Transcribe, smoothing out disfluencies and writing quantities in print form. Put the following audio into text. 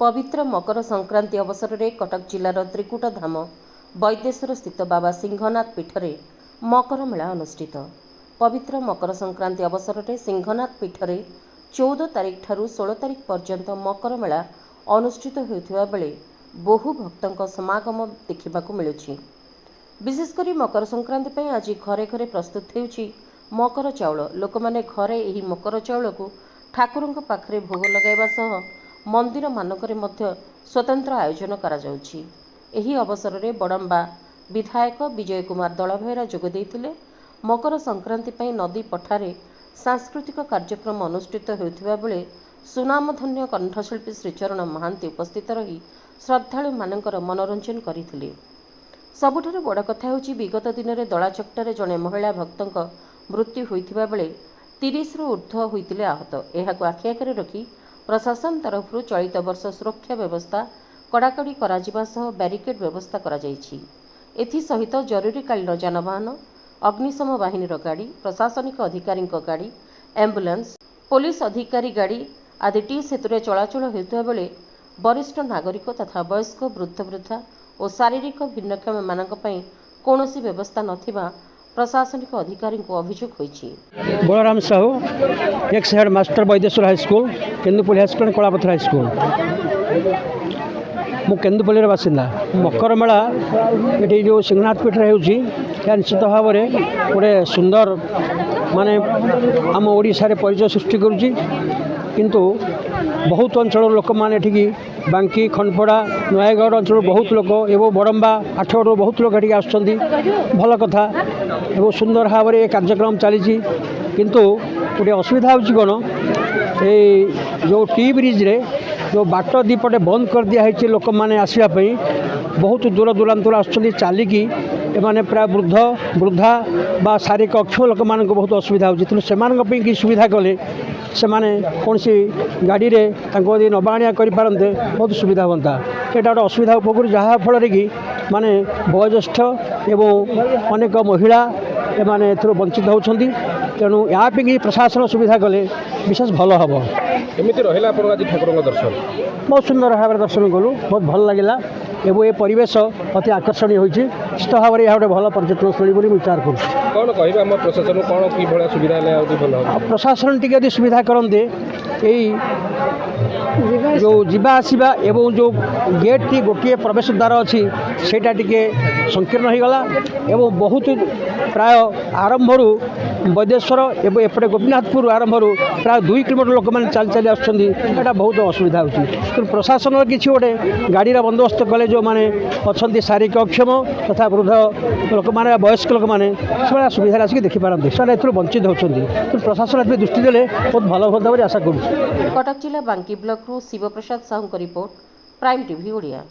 पवित्र मकर संक्रांति अवसर में कटक जिलार त्रिकुटा धाम वैद्येश्वर स्थित बाबा सिंहनाथ पीठ में मकर मेला अनुष्ठित। पवित्र मकर संक्रांति अवसर में सिंहनाथ पीठ में 14 तारिख ठारू 16 तारिख पर्यंत मकर मेला अनुष्ठित होता बेले बहु भक्तों समागम देखा मिलूँ। विशेषकर मकर संक्रांति आज घरे घरे प्रस्तुत होउछि मकर चाउल। लोक माने घरे एही मकर चाउल को ठाकुरंक पाखरे भोग लगाइबा सह मंदिर मानकरे मध्य स्वतंत्र आयोजन करा जाउछि। एही अवसर में बड़म्बा विधायक विजय कुमार दलभैरा जोग देइथिले। मकर संक्रांति पई नदी पठारे सांस्कृतिक कार्यक्रम अनुष्ठित होउथिबा बेले सुनामधन्य कंठशिल्पी श्रीचरण महांती उपस्थित रही श्रद्धालु मानकर मनोरंजन करथिले। सबुठारु बड़ कथा होछि विगत दिन में दलाचकटारे जड़े महिला भक्तों मृत्यु होइथिबा बेले 30 रु ऊर्ध्व होइतिले आहत। एहाको आखि आगे रखी प्रशासन तरफ चलित वर्ष सुरक्षा व्यवस्था कड़ाकड़ी कराजिबा सह बैरिकेड व्यवस्था करा जाइछि। एथि सहित जरूरीकालीन जानवाहन अग्निशम बाहिनीर गाड़ी प्रशासनिक अधिकारी गाड़ी एम्बुलेंस पुलिस अधिकारी गाड़ी आदि टी सेतुरे चलाचल होता बेले वरिष्ठ नागरिक तथा वयस्क वृद्ध वृद्धा और शारीरिक भिन्नक्षम मानक पई कौनसी व्यवस्था नथिबा प्रशासनिक अधिकारी को अभियोग होइछि। Balaram Sahu ex head master Baidyeswar high school Kendupalli high school Kalapatra high school मु केन्दुपल्ली बासिंदा। मकर मेला ये जो सिंहनाथ पीठ होउछि निश्चित भाव में गोटे सुंदर माने आम ओडिशा रे परिचय सृष्टि करुछि। किंतु बहुत अंचल लोक मैंने बांकी खंडपड़ा नयगढ़ अंचल बहुत लोक एवं बड़म्बा आठगढ़ बहुत लोक ये आसुँच भल कथा एवं सुंदर भाव में कार्यक्रम चली। किंतु गोटे असुविधा होची कौन जो टी ब्रिज रे जो बाट दीपटे बंद कर दिखाई लोक मैंने आसवाई बहुत दूर दूरांतर आसुँच चलिकी एमाने प्राय वृद्ध वृद्धा बा शारीरिक अक्षम लोक मान बहुत असुविधा होची। तेणु से सुविधा कले से कौन सी गाड़ी रे नबाणिया करें बहुत सुविधा हाँ। ये गोटे असुविधा उपकृत जहाँफल कि माने वयोज्येष्ठ एवं अनेक महिला एमाने वंचित होती। तेणु यहाँ प्रशासन सुविधा कले विशेष भल हम। एमती रहा आज ठाकुर दर्शन बहुत सुंदर भाव दर्शन कलु बहुत भल लगे एवं ये परिवेश अति आकर्षणीय होती। निश्चित भाव में यह गोटे भल पर्यटन स्थली विचार कर कौन कह प्रशासन कौन कि सुविधा भल प्रशासन टी सुविधा करते जो जीवा आसवा एवं जो गेट टी गोटे प्रवेश द्वार अच्छी सेटा टिके संकीर्ण हो गला एवं बहुत प्राय आरंभ वैद्येश्वर एवं एपटे गोपीनाथपुर आरंभ प्राय 2 किलोमीटर लोक मैंने चल चली आसुँच बहुत असुविधा होती। तेणु प्रशासन किसी गोटे गाड़ी बंदोबस्त कले जो मैंने अच्छा शारीरिक अक्षम तथा वृद्ध लोक मैंने वयस्क लोक मैंने से सुविधा आसिक देखिपारती से वंचित होती। प्रशासन दृष्टि देले बहुत भल होता आशा करूँ। कटक जिला Banki block Shiv Prasad Sahu report prime TV Odia.